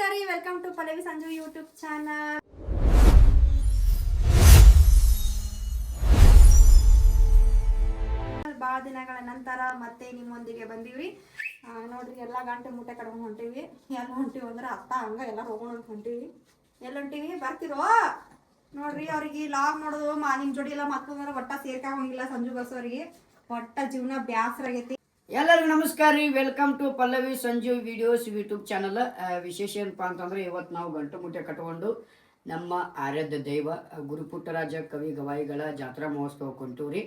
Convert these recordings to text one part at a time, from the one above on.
ನಮಸ್ಕಾರ ರೀ, welcome to Pallavi Sanju YouTube channel. ಭಾಳ ದಿನಗಳ ನಂತರ ಮತ್ತೆ ನಿಮ್ಮೊಂದಿಗೆ ಬಂದೀವ್ರಿ. ನೋಡ್ರಿ ಎಲ್ಲ ಗಂಟೆ ಮುಟ್ಟೆ ಕಡ್ಕೊಂಡು ಹೊಂಟೀವಿ. ಎಲ್ಲ ಹೊಂಟೀವಿ ಅಂದ್ರೆ ಅತ್ತ ಹಂಗ ಎಲ್ಲ ಹೋಗೋಣ ಅಂತ ಹೊಂಟೀವಿ. ಎಲ್ಲ ಹೊಂಟೀವಿ ಬರ್ತಿರೋ ನೋಡ್ರಿ. ಅವ್ರಿಗೆ ಲಾಗ್ ನೋಡೋದು ನಿಮ್ ಜೋಡಿ ಎಲ್ಲ ಮತ್ತೊಂದ್ರೆ ಒಟ್ಟ ಸೇರ್ಕೊಂಗಿಲ್ಲ. ಸಂಜು ಬಸ್ಸವ್ರಿಗೆ ಒಟ್ಟ ಜೀವನ ಬ್ಯಾಸರ ಆಗೈತಿ. ಎಲ್ಲರಿಗೂ ನಮಸ್ಕಾರ ರೀ, welcome to Pallavi Sanju videos YouTube channel. ವಿಶೇಷ ಏನಪ್ಪಾ ಅಂತಂದ್ರೆ ಇವತ್ತು ನಾವು ಗಂಟು ಮುಟ್ಟೆ ಕಟ್ಕೊಂಡು ನಮ್ಮ ಆರಾಧ್ಯ ದೈವ ಗುರುಪುಟ್ಟರಾಜ ಕವಿ ಗವಾಯಿಗಳ ಜಾತ್ರಾ ಮಹೋತ್ಸವ ಕೊಂಟೂರಿ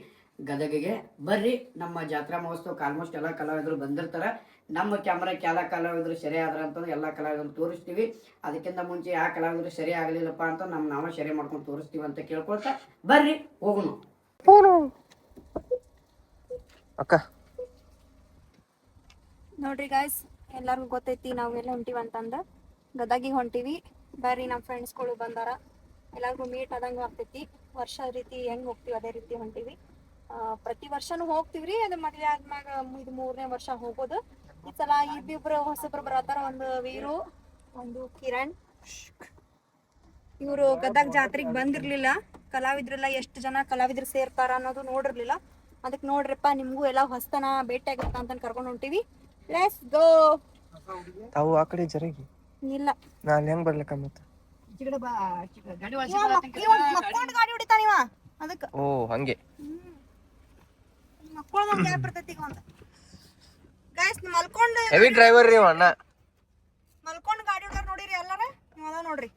ಗದಗಿಗೆ ಬರ್ರಿ. ನಮ್ಮ ಜಾತ್ರಾ ಮಹೋತ್ಸವಕ್ಕೆ ಆಲ್ಮೋಸ್ಟ್ ಎಲ್ಲ ಕಲಾವಿದರು ಬಂದಿರ್ತಾರೆ. ನಮ್ಮ ಕ್ಯಾಮ್ರಾಕ್ಕೆ ಎಲ್ಲ ಕಲಾವಿದರು ಸರಿ ಆದ್ರ ಅಂತಂದ್ರೆ ಎಲ್ಲ ಕಲಾವಿದರು ತೋರಿಸ್ತೀವಿ. ಅದಕ್ಕಿಂತ ಮುಂಚೆ ಯಾವ ಕಲಾವಿದರು ಸರಿ ಆಗಲಿಲ್ಲಪ್ಪ ಅಂತ ನಾವೇ ಸರಿ ಮಾಡ್ಕೊಂಡು ತೋರಿಸ್ತೀವಿ ಅಂತ ಕೇಳ್ಕೊಳ್ತಾ ಬರ್ರಿ ಹೋಗೋಣ. ಅಕ್ಕ ನೋಡ್ರಿ ಗಾಯ್ಸ್, ಎಲ್ಲರಿಗೂ ಗೊತ್ತೈತಿ ನಾವೆಲ್ಲ ಹೊಂಟಿವಿ ಅಂತಂದ ಗದಗಿಗೆ ಹೊಂಟಿವಿ. ಬರ್ರಿ, ನಮ್ಮ ಫ್ರೆಂಡ್ಸ್ಗಳು ಬಂದಾರ, ಎಲ್ಲರಿಗೂ ಮೀಟ್ ಆದಂಗೆ ಆಗ್ತೈತಿ. ವರ್ಷ ರೀತಿ ಹೆಂಗೆ ಹೋಗ್ತೀವಿ ಅದೇ ರೀತಿ ಹೊಂಟಿವಿ. ಪ್ರತಿ ವರ್ಷನೂ ಹೋಗ್ತೀವ್ರಿ. ಅದು ಮದುವೆ ಆದ್ಮ್ಯಾಗ ಇದು 3ನೇ ವರ್ಷ ಹೋಗೋದು. ಈ ಸಲ ಇಬ್ಬಿಬ್ರು ಹೊಸಬ್ರು ಬರತ್ತಾರ. ಒಂದು ವೀರು, ಒಂದು ಕಿರಣ್. ಇವರು ಗದಗ ಜಾತ್ರೆಗೆ ಬಂದಿರ್ಲಿಲ್ಲ. ಕಲಾವಿದ್ರೆಲ್ಲ ಎಷ್ಟು ಜನ ಕಲಾವಿದ್ರು ಸೇರ್ತಾರ ಅನ್ನೋದು ನೋಡಿರ್ಲಿಲ್ಲ. ಅದಕ್ಕೆ ನೋಡ್ರಿಪ್ಪ, ನಿಮ್ಗೂ ಎಲ್ಲ ಹೊಸ್ತನ ಭೇಟಿ ಆಗತ್ತ ಅಂತ ಕರ್ಕೊಂಡು ಹೊಂಟಿವಿ. Let's go. ತಾವು ಆ ಕಡೆ ಜರಗಿ ಇಲ್ಲ, ನಾನು ಹೆಂಗ್ ಬರ್ಲಕ್ಕ ಮತ್ತೆ ಮಕ್ಕೊಂಡ್ ಗಾಡಿ ಹೊಡಿತಾನ ಇವ. ಅದಕ್ಕೆ ಓ ಹಂಗೆ ಮಕ್ಕೊಂಡ್ ಗ್ಯಾಪ್ ಇರ್ತೈತಿ ಈಗ. ಒಂದು ಗೈಸ್ ಮಲ್ಕೊಂಡು ಹೆವಿ ಡ್ರೈವರ್ ರೀ ಅಣ್ಣ. ಮಲ್ಕೊಂಡ್ ಗಾಡಿ ಹೊಡ್ಯಾರ ನೋಡಿರಿ ಎಲ್ಲಾರ. ಅದ ನೋಡ್ರಿ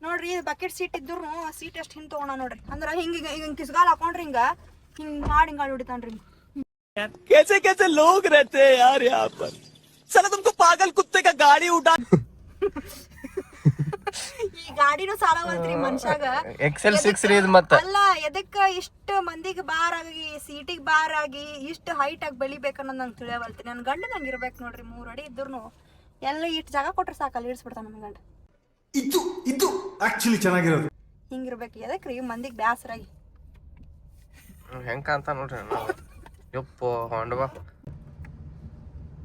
ನೋಡ್ರಿ, ಬಕೆಟ್ ಸೀಟ್ ಇದ್ರು ಸೀಟ್ ಎಷ್ಟು ಹಿಂಗ್ ತಗೋಣ ನೋಡ್ರಿ. ಅಂದ್ರ ಹಿಂಗ ಹಿಂಗ ಕಿಸ್ಗಾಲ್ ಹಾಕೊಂಡ್ರಿ ಹಿಂಗ ಹಿಂಗ್ ಮಾಡಿ ಹಿಂಗ್ ಗಾಡಿ ಹೊಡಿತಾನ್ರಿ. कैसे कैसे लोग रहते हैं यार यहाँ पर. साला तुमको पागल कुत्ते का गाड़ी उठा. ಈ ಗಾಡಿನೂ ಸಾಲವಲ್ತ್ರಿ ಮನುಷ್ಯಾಗ. ಎಕ್ಸೆಲ್ 6 ರೀ ಇದು ಮತ್ತೆ. ಅಲ್ಲ, ಎದಕ್ಕ ಇಷ್ಟ ಮಂದಿಗೆ ಬಾರ್ ಆಗಿ ಸೀಟಿಗೆ ಬಾರ್ ಆಗಿ ಇಷ್ಟ ಹೈಟ್ ಆಗಿ ಬೆಳಿಬೇಕನ್ನೋದು ನಂಗೆ ತಿಳಿಯವಲ್ತಿ. ನನ್ ಗಂಡ ನಂಗೆ ಇರ್ಬೇಕು ನೋಡ್ರಿ. 3 ಅಡಿ ಇದ್ರು ಎಲ್ಲ ಇಷ್ಟು ಜಾಗ ಕೊಟ್ರೆ ಸಾಕಲ್ಲ ಇಳಿಸ್ಬಿಡ್ತಾನ ನಮ್ ಗಂಡ. ಇದು ಆಕ್ಚುಲಿ ಚೆನ್ನಾಗಿರೋದು. ಹಿಂಗಿರ್ಬೇಕು. ಎದಕ್ರಿ ಮಂದಿಗೆ ಬ್ಯಾಸರಾಗಿ ಹೆಂಗ ಅಂತ ನೋಡ್ರಿ ಅಣ್ಣ. ಯಪ್ಪೋ ಹೊಂಡವಾ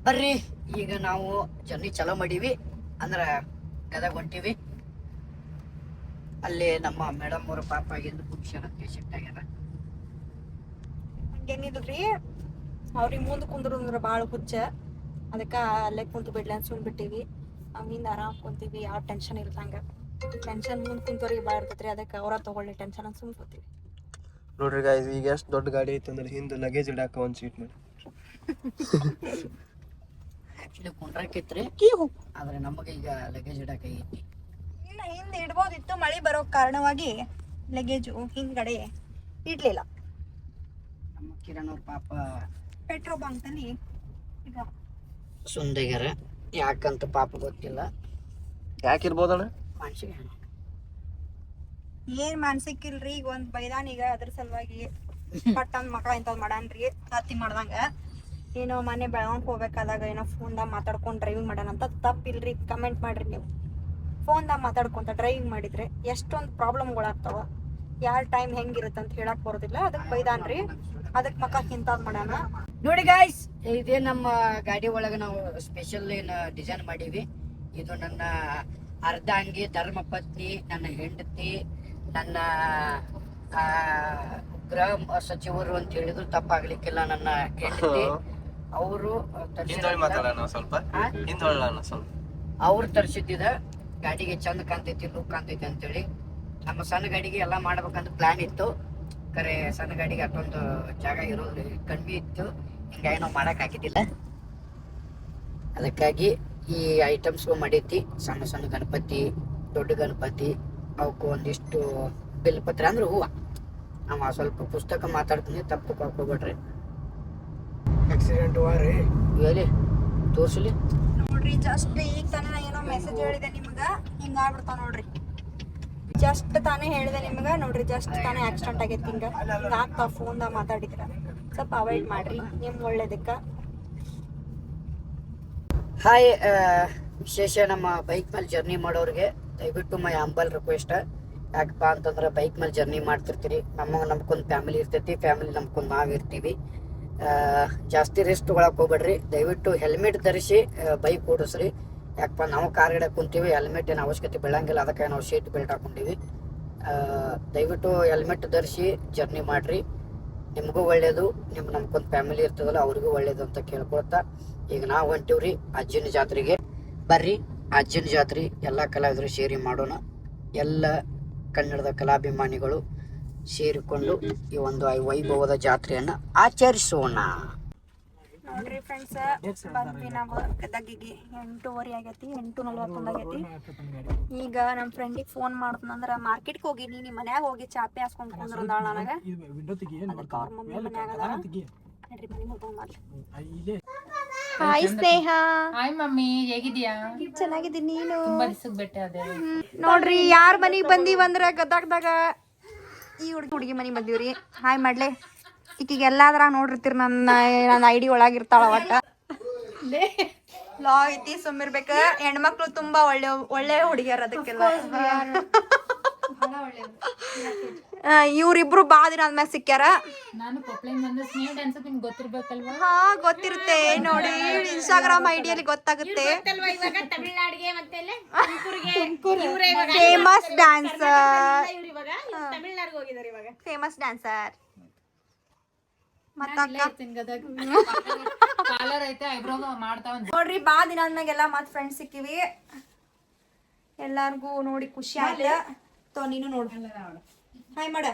ಬರ್ರಿ, ಈಗ ನಾವು ಜರ್ನಿ ಚಲೋ ಮಾಡೀವಿ. ಅಂದ್ರ ಗದಗ ಹೊಂಟಿವಿ. ಅಲ್ಲಿ ನಮ್ಮ ಮೇಡಮ್ ಅವ್ರ ಪಾಪ ಎಂದು ಫಂಕ್ಷನ್ ಅಂತ ಶಿಫ್ಟ್ ಆಗ್ಯಾರ. ಹಂಗೇನಿಲ್ರಿ, ಅವ್ರಿಗೆ ಮುಂದೆ ಕುಂದ್ರ ಭಾಳ ಹುಚ್ಚ. ಅದಕ್ಕ ಅಲ್ಲೇ ಕುಂತು ಬಿಡ್ಲಿ ಅಂತ ಸುಮ್ ಬಿಟ್ಟಿವಿ. ಹಿಂದ ಆರಾಮ್ ಕುಂತೀವಿ, ಯಾವ ಟೆನ್ಷನ್ ಇರ್ತಂಗ. ಟೆನ್ಷನ್ ಮುಂದೆ ಕುಂತವ್ರಿಗೆ ಭಾಳ ಇರ್ತೈತ್ರಿ. ಅದಕ್ಕೆ ಅವ್ರ ತಗೊಳ್ಳಿ ಟೆನ್ಷನ್ ಅಂತ ಸುಮ್ ಕೂತೀವಿ. ನೋಡ್ರಿ ಗಾಯ್ಸ್, ಈಗ ಎಷ್ಟು ದೊಡ್ಡ ಗಾಡಿ ಐತೆ ಅಂದ್ರೆ ಹಿಂದೆ ಲಗೇಜ್ ಇಡಾಕ ಒಂದ್ ಸೀಟ್ ಮಾಡಿ. ಆಕ್ಚುಲಿ ಕುಂಡ್ರಾಕಿತ್ರಿ, ಆದ್ರೆ ನಮಗೆ ಈಗ ಲಗೇಜ್ ಇಡಾಕ ಐತಿ. ಇಲ್ಲ, ಹಿಂದೆ ಇಡ್ಬೋದಿತ್ತು. ಮಳೆ ಬರೋ ಕಾರಣವಾಗಿ ಲಗೇಜು ಹಿಂದ್ಗಡೆ ಇಡ್ಲಿಲ್ಲ. ನಮ್ಮ ಕಿರಣ್ ಅವ್ರ ಪಾಪ ಪೆಟ್ರೋಲ್ ಬಂಕ್ ಅಲ್ಲಿ ಈಗ ಸುಂದಗ್ಯಾರ. ಯಾಕಂತ ಪಾಪ ಗೊತ್ತಿಲ್ಲ. ಯಾಕಿರ್ಬೋದಣ್ಣ? ಮನ್ಸಿಗೆ ಏನ್ ಮಾನಸಿಕ ಇಲ್ರಿ. ಈಗ ಒಂದ್ ಬೈದಾನೀಗ ಅದ್ರ ಸಲುವಾಗಿ ಪಟ್ಟಂದ್ ಮಕ ಇಂಥದ್ ಮಾಡಾನ್ರಿ. ಹತ್ತಿ ಮಾಡ್ದಂಗ ಏನೋ ಮನೆ ಬೆಳಗಾವ್ ಹೋಗ್ಬೇಕಾದಾಗ ಏನೋ ಫೋನ್ದಾಗ ಮಾತಾಡ್ಕೊಂಡ್ ಡ್ರೈವಿಂಗ್ ಮಾಡಾನ ಅಂತ. ತಪ್ಪಿಲ್ರಿ, ಕಮೆಂಟ್ ಮಾಡ್ರಿ ನೀವು. ಫೋನ್ದಾಗ ಮಾತಾಡ್ಕೊಂತ ಡ್ರೈವಿಂಗ್ ಮಾಡಿದ್ರೆ ಎಷ್ಟೊಂದು ಪ್ರಾಬ್ಲಮ್ಗಳಾಗ್ತಾವ. ಯಾರ ಟೈಮ್ ಹೆಂಗಿರುತ್ತೆ ಅಂತ ಹೇಳಕ್ ಬರೋದಿಲ್ಲ. ಅದಕ್ಕೆ ಬೈದಾನ್ರಿ. ಅದಕ್ಕೆ ಮಕ ಇಂಥದ್ ಮಾಡಾನ. ನೋಡಿ ಗಾಯ್ಸ್, ಇದೇ ನಮ್ಮ ಗಾಡಿ ಒಳಗ ನಾವು ಸ್ಪೆಷಲ್ ಏನ್ ಡಿಸೈನ್ ಮಾಡೀವಿ. ಇದು ನನ್ನ ಅರ್ಧಾಂಗಿ, ಧರ್ಮ ಪತ್ನಿ, ನನ್ನ ಹೆಂಡತಿ, ನನ್ನ ಗೃಹ ಸಚಿವರು ಅಂತ ಹೇಳಿದ್ರು ತಪ್ಪಾಗ್ಲಿಕ್ಕಿಲ್ಲ. ನನ್ನ ಹೆಂಡತಿ ಅವರು ಅವ್ರು ತರಿಸಿದ್ದ ಗಾಡಿಗೆ ಚಂದ ಕಾಣ್ತೈತಿ, ಲುಕ್ ಕಾಣ್ತೈತಿ ಅಂತೇಳಿ. ನಮ್ಮ ಸಣ್ಣ ಗಾಡಿಗೆ ಎಲ್ಲ ಮಾಡ್ಬೇಕಂತ ಪ್ಲಾನ್ ಇತ್ತು. ಕರೆ ಸಣ್ಣ ಗಾಡಿಗೆ ಅಷ್ಟೊಂದು ಜಾಗ ಇರೋದು ಕಡಿಮೆ ಇತ್ತು. ಹಿಂಗಾಗಿ ನಾವು ಮಾಡಕ್ ಹಾಕಿದ್ದಿಲ್ಲ. ಅದಕ್ಕಾಗಿ ಈ ಐಟಮ್ಸ್ಗಳು ಮಾಡೈತಿ. ಸಣ್ಣ ಸಣ್ಣ ಗಣಪತಿ, ದೊಡ್ಡ ಗಣಪತಿ, ಅವಕ್ಕೂ ಒಂದಿಷ್ಟು ಬಿಲ್ಪತ್ರ ಅಂದ್ರೆ ಹೂವು. ನಾವು ಸ್ವಲ್ಪ ಪುಸ್ತಕ ಮಾತಾಡ್ತೀನಿ, ತಪ್ಪು ಹೋಗ್ಬಿಡ್ರಿ. ಆಕ್ಸಿಡೆಂಟ್ ರೀ ಹೇಳಿ ತೋರ್ಸಲಿ ನೋಡ್ರಿ. ಜಸ್ಟ್ ಈಗ ತಾನೇ ಏನೋ ಮೆಸೇಜ್ ಹೇಳಿದೆ ನಿಮ್ಗ, ಹಿಂಗ ಆಗ್ಬಿಡ್ತಾವ ನೋಡ್ರಿ. ಜಸ್ಟ್ ತಾನೇ ಹೇಳಿದೆ ನಿಮ್ಗ ನೋಡ್ರಿ. ಜಸ್ಟ್ ತಾನೇ ಆಕ್ಸಿಡೆಂಟ್ ಆಗೈತಿ. ಹಿಂಗ ಆಗ್ತಾವ ಫೋನ್ದಾಗ ಮಾತಾಡಿದ್ರ. ಸ್ವಲ್ಪ ಅವಾಯ್ಡ್ ಮಾಡ್ರಿ ನಿಮ್ ಒಳ್ಳೇದಕ್ಕ. ಹಾಯ್, ವಿಶೇಷ ನಮ್ಮ ಬೈಕ್ ಮೇಲೆ ಜರ್ನಿ ಮಾಡೋರಿಗೆ ದಯವಿಟ್ಟು ಮೈ ಹಂಬಲ್ ರಿಕ್ವೆಸ್ಟ್. ಯಾಕಪ್ಪ ಅಂತಂದ್ರೆ ಬೈಕ್ ಮೇಲೆ ಜರ್ನಿ ಮಾಡ್ತಿರ್ತೀರಿ. ನಮ್ಗೊಂದು ಫ್ಯಾಮಿಲಿ ಇರ್ತೈತಿ, ಫ್ಯಾಮಿಲಿ ನಮ್ಗೊಂದು ನಾವು ಇರ್ತೀವಿ. ಜಾಸ್ತಿ ರಿಸ್ಕ್ ತಗೊಳಕ್ ಹೋಗ್ಬೇಡ್ರಿ. ದಯವಿಟ್ಟು ಹೆಲ್ಮೆಟ್ ಧರಿಸಿ ಬೈಕ್ ಓಡಿಸ್ರಿ. ಯಾಕಪ್ಪ ನಾವು ಕಾರ್ ಗಿಡ ಕುಂತೀವಿ, ಹೆಲ್ಮೆಟ್ ಏನು ಅವಶ್ಯಕತೆ ಬೀಳಂಗಿಲ್ಲ, ಅದಕ್ಕೆ ನಾವು ಸೀಟ್ ಬೆಲ್ಟ್ ಹಾಕೊಂಡಿವಿ. ದಯವಿಟ್ಟು ಹೆಲ್ಮೆಟ್ ಧರಿಸಿ ಜರ್ನಿ ಮಾಡಿರಿ, ನಿಮಗೂ ಒಳ್ಳೇದು, ನಮ್ಗೊಂದು ಫ್ಯಾಮಿಲಿ ಇರ್ತದಲ್ಲ ಅವ್ರಿಗೂ ಒಳ್ಳೇದು ಅಂತ ಕೇಳ್ಕೊಳ್ತಾ ಈಗ ನಾವು ಹೊಂಟಿವ್ರಿ ಅಜ್ಜಿನ ಜಾತ್ರೆಗೆ. ಬರ್ರಿ ಅಜ್ಜಿನ ಜಾತ್ರೆ ಎಲ್ಲ ಕಲಾವಿದರು ಸೇರಿ ಮಾಡೋಣ. ಎಲ್ಲ ಕನ್ನಡದ ಕಲಾಭಿಮಾನಿಗಳು ಸೇರಿಕೊಂಡು ಈ ಒಂದು ವೈಭವದ ಜಾತ್ರೆಯನ್ನು ಆಚರಿಸೋಣ. ನೋಡ್ರಿ ಫ್ರೆಂಡ್ಸ್, ಬಂದ್ವಿ ನಾವು ಗದಗಿಗೆ. 8:30 ಆಗೈತಿ, 8:41 ಆಗೈತಿ. ಈಗ ನಮ್ಮ ಫ್ರೆಂಡಿಗೆ ಫೋನ್ ಮಾಡ್ತಂದ್ರ ಮಾರ್ಕೆಟ್ಗೆ ಹೋಗಿನಿ, ನಿಮ್ಮ ಮನ್ಯಾಗ ಹೋಗಿ ಚಾಪೆ ಹಾಸ್ಕೊಂಡು ಕುಂದ್ರಂದಾಳ ನನಗೆ. ಅದಕ್ಕೆ ಅವ್ರ ಮಮ್ಮಿ ಮನ್ಯಾಗ ಅದಾಳ. ನಡ್ರಿ ಮನೆ ಮುಗ್ದು ಮಾಡ್ಲಿ. ಹಾಯ್ ಸ್ನೇಹ. ಹಾಯ್ ಮಮ್ಮಿ, ಹೇಗಿದ್ಯಾ? ಚೆನ್ನಾಗಿದ್ದೀನಿ, ನೀನು? ತುಂಬಾ ದಿವಸಕ್ಕೆ ಭೇಟಿ ಆದೆ. ನೋಡ್ರಿ ಯಾರ ಮನಿಗೆ ಬಂದೀವಂದ್ರ ಗದಗ್ದಾಗ ಈ ಹುಡುಗಿ ಮನಿಗೆ ಬಂದೀವ್ರಿ. ಹಾಯ್ ಮಾಡ್ಲೆ. ಈಕಿಗೆ ಎಲ್ಲಾದ್ರಾಗ ನೋಡಿರ್ತೀರಿ, ನನ್ನ ಐಡಿ ಒಳಗಿರ್ತಾಳ. ಒಟ್ಟ ಲಾ ಐತಿ, ಸುಮ್ಮಿರ್ಬೇಕ. ಹೆಣ್ಮಕ್ಳು ತುಂಬಾ ಒಳ್ಳೆ ಹುಡುಗಿಯರ್ ಅದಕ್ಕೆಲ್ಲ. ಇವ್ರಿಬ್ರು ಬಾ ದಿನ ಆದ್ಮೇಲೆ ಸಿಕ್ಕ್ಯಾರ. ನಾನು ಕೊಪ್ಪಳಿಂದ ಬಂದ ಸ್ನೇಹ ಡ್ಯಾನ್ಸ್ ನಿಮ್ಗೆ ಗೊತ್ತಿರ್ಬೇಕಲ್ವಾ? ಹಾ ಗೊತ್ತಿರುತ್ತೆ, ನೋಡಿ ಇನ್ಸ್ಟಾಗ್ರಾಮ್ ಐಡಿಯಲ್ಲಿ ಗೊತ್ತಾಗುತ್ತೆ. Famous dancer, famous dancer. Parlour ಐತೆ, ಐಬ್ರೋ ಮಾಡ್ತಾವ. ನೋಡ್ರಿ ಬಾ ದಿನ ಆದ್ಮ್ಯಾಗೆಲ್ಲ ಮತ್ ಫ್ರೆಂಡ್ಸ್ ಸಿಕ್ಕಿವಿ. ಎಲ್ಲಾರ್ಗು ನೋಡಿ ಖುಷಿ ಆಯ್ತ. ತೋ ನೀನು ನೋಡು, ಹಾಯ್ ಮಾಡ.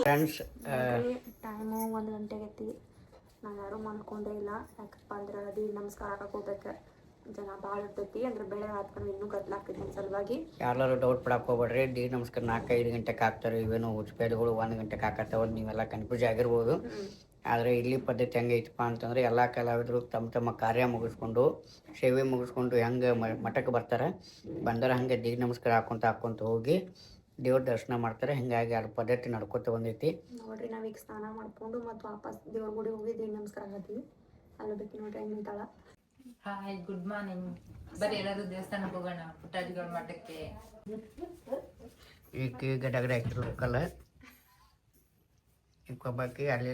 ಫ್ರೆಂಡ್ಸ್, ಟೈಮು 1 ಗಂಟೆ ಆಗೈತಿ. ನಾವು ಯಾರು ಮಲ್ಕೊಂಡೇ ಇಲ್ಲ. ಯಾಕಪ್ಪ ಅಂದ್ರೆ ಅದು ನಮಸ್ಕಾರ ಹಾಕಕ್ ಹೋಗ್ಬೇಕು, ಜನ ಭಾಳ ಇರ್ತೈತಿ. ಅಂದ್ರೆ ಬೆಳೆ ಹಾಕೊಂಡು ಇನ್ನೂ ಗದ್ಲಾಗ್ತೈತಿ ನನ್ನ ಸಲುವಾಗಿ. ಎಲ್ಲರೂ ಡೌಟ್ ಪಡಕ್ಕೆ ಹೋಗ್ಬೇಡ್ರಿ. ಡಿ ನಮಸ್ಕಾರ 4-5 ಗಂಟೆಗೆ ಹಾಕ್ತಾರೆ. ಇವೇನು ಉಚ್ಪೇದಗಳು 1 ಗಂಟೆಗೆ ಹಾಕತ್ತವ. ನೀವೆಲ್ಲ ಕನ್ಫ್ಯೂಸ್ ಆಗಿರ್ಬೋದು. ಆದರೆ ಇಲ್ಲಿ ಪದ್ಧತಿ ಹೆಂಗೈತಪ್ಪ ಅಂತಂದ್ರೆ ಎಲ್ಲ ಕಲಾವಿದರು ತಮ್ಮ ಕಾರ್ಯ ಮುಗಿಸ್ಕೊಂಡು, ಸೇವೆ ಮುಗಿಸ್ಕೊಂಡು ಹೆಂಗೆ ಮಠಕ್ಕೆ ಬರ್ತಾರೆ, ಬಂದರೆ ಹಂಗೆ ಡಿ ನಮಸ್ಕಾರ ಹಾಕ್ಕೊಂತ ಹೋಗಿ ದೇವ್ರ ದರ್ಶನ ಮಾಡ್ತಾರೆ. ಹಿಂಗಾಗಿ ಅದು ಪದ್ಧತಿ ನಡ್ಕೊತ ಬಂದೈತಿ. ನೋಡ್ರಿ ನಾವೀಗ ಸ್ನಾನ ಮಾಡ್ಕೊಂಡು ಮತ್ತು ವಾಪಸ್ ದೇವ್ರ ಗುಡಿ ಹೋಗಿ ದೇವ್ರ ನಮಸ್ಕಾರ ಆಗತ್ತೀವಿ. ಅಲ್ಲಿ ಬೇಕಿ ನೋಡ್ರಿ ಹೆಂಗೆ ನಿಂತಾಳ. Hi, good morning. ಬರೀ ಎಲ್ಲರೂ ದೇವಸ್ಥಾನಕ್ಕೆ ಹೋಗೋಣ, ಪುಟ್ಟಾಜಿಗಳ ಮಠಕ್ಕೆ. ಈಗ ಗಡಗಡೆ ಹಾಕಿರ್ಬೇಕಲ್ಲ, ಈಗ ಒಬ್ಬಾಕಿ ಅಲ್ಲಿ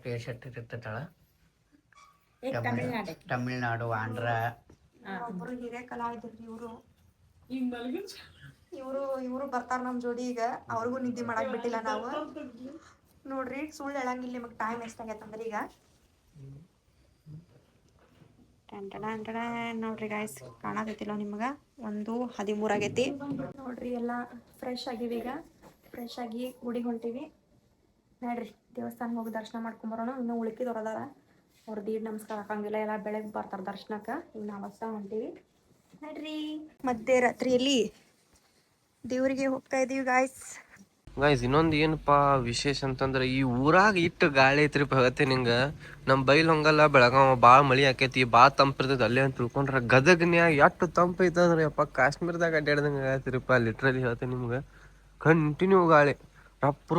ಟಿ-ಶರ್ಟ್ ಇರ್ತೈತಳ. ತಮಿಳ್ನಾಡು, ಆಂಧ್ರ. ಒಬ್ಬರು ಹಿರಿಯ ಕಲಾವಿದ್ರಿ ಇವರು ಬರ್ತಾರ ನಮ್ಮ ಜೋಡಿ. ಈಗ ಅವ್ರಿಗೂ ನಿದ್ದೆ ಮಾಡಕ್ ಬಿಟ್ಟಿಲ್ಲ ನಾವು. ನೋಡ್ರಿ ಸುಳ್ಳು ಹೇಳಂಗಿಲ್ಲ, ನಿಮಗೆ ಟೈಮ್ ಎಷ್ಟಾಗೈತಂದ್ರೆ ಈಗ ನೋಡ್ರಿ ಗಾಯ್ಸ್, ಕಾಣತೈತಿಲ್ಲ ನಿಮ್ಗೆ, 1:13 ಆಗೈತಿ. ನೋಡ್ರಿ ಎಲ್ಲ ಫ್ರೆಶ್ ಆಗಿವಿ. ಈಗ ಫ್ರೆಶ್ ಆಗಿ ಗುಡಿಗೆ ಹೊಂಟಿವಿ. ನೋಡ್ರಿ ದೇವಸ್ಥಾನಕ್ಕೆ ಹೋಗಿ ದರ್ಶನ ಮಾಡ್ಕೊಂಬರೋಣ. ಇನ್ನೂ ಉಳ್ಕಿದವ್ರು ಅದಾರ, ಅವ್ರು ದೀಡ್ ನಮಸ್ಕಾರ ಹಾಕಂಗಿಲ್ಲ, ಎಲ್ಲ ಬೆಳಗ್ಗೆ ಬರ್ತಾರೆ ದರ್ಶನಕ್ಕೆ. ಈಗ ನಾವು ಹೊಸ ಹೊಂಟೀವಿ. ನೋಡ್ರಿ ಮಧ್ಯರಾತ್ರಿಯಲ್ಲಿ ದೇವರಿಗೆ ಹೋಗ್ತಾ ಇದೀವಿ ಗಾಯ್ಸ್. ಇನ್ನೊಂದು ಏನಪ್ಪಾ ವಿಶೇಷ ಅಂತಂದ್ರೆ ಈ ಊರಾಗ ಇಟ್ಟು ಗಾಳಿ ಐತ್ರಿ ಭಗತ್ತೆ. ನಿಂಗ ನಮ್ಮ ಬೈಲ್ ಹಂಗಲ್ಲ, ಬೆಳಗಾವ ಭಾಳ ಮಳಿ ಆಕೈತಿ, ಭಾಳ ತಂಪಿರ್ತೈತಿ. ಅಲ್ಲೇ ಅಂತ ತಿಳ್ಕೊಂಡ್ರ ಗದಗ್ನ್ಯಾಗ ಎಷ್ಟು ತಂಪ ಐತಂದ್ರೆ ಯಪ್ಪ ಕಾಶ್ಮೀರದಾಗ ಅಡ್ಡಾಡ್ದಂಗೆ ಆಗತ್ತಿರಿಪ್ಪ. ಲಿಟ್ರಲಿ ಹೇಳ್ತೀನಿ ನಿಮ್ಗೆ, ಕಂಟಿನ್ಯೂ ಗಾಳಿ, ರಪ್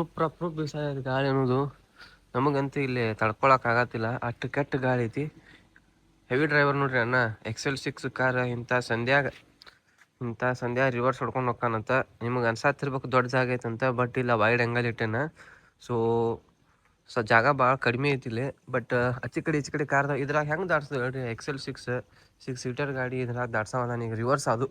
ಬಿಸಾಯ ಗಾಳಿ ಅನ್ನೋದು. ನಮಗಂತೂ ಇಲ್ಲಿ ತಡ್ಕೊಳಕ್ ಆಗತ್ತಿಲ್ಲ, ಅಷ್ಟು ಕೆಟ್ಟ ಗಾಳಿ ಐತಿ. ಹೆವಿ ಡ್ರೈವರ್ ನೋಡ್ರಿ ಅಣ್ಣ, XL6 ಕಾರ್. ಇಂಥ ಸಂಧ್ಯಾ ರಿವರ್ಸ್ ಹೊಡ್ಕೊಂಡು ಹೋಗ್ಕಾನಂತ. ನಿಮಗೆ ಅನ್ಸಾತಿರ್ಬೇಕು ದೊಡ್ಡ ಜಾಗ ಐತಂತ, ಬಟ್ ಇಲ್ಲ ವೈಡ್ ಆ್ಯಂಗಲ್ ಇಟ್ಟೇನ. ಸೊ ಜಾಗ ಭಾಳ ಕಡಿಮೆ ಐತಿಲ್ಲಿ. ಬಟ್ ಆಚೆ ಕಡೆ ಈಚೆ ಕಡೆ ಕಾರ್ದಾಗ ಇದ್ರಾಗ ಹೆಂಗೆ ದಾಟ್ಸೋದು ಹೇಳ್ರಿ? XL6 6 ಸೀಟರ್ ಗಾಡಿ ಇದ್ರಾಗ ದಾಟ್ಸೋದ. ಈಗ ರಿವರ್ಸ್ ಅದು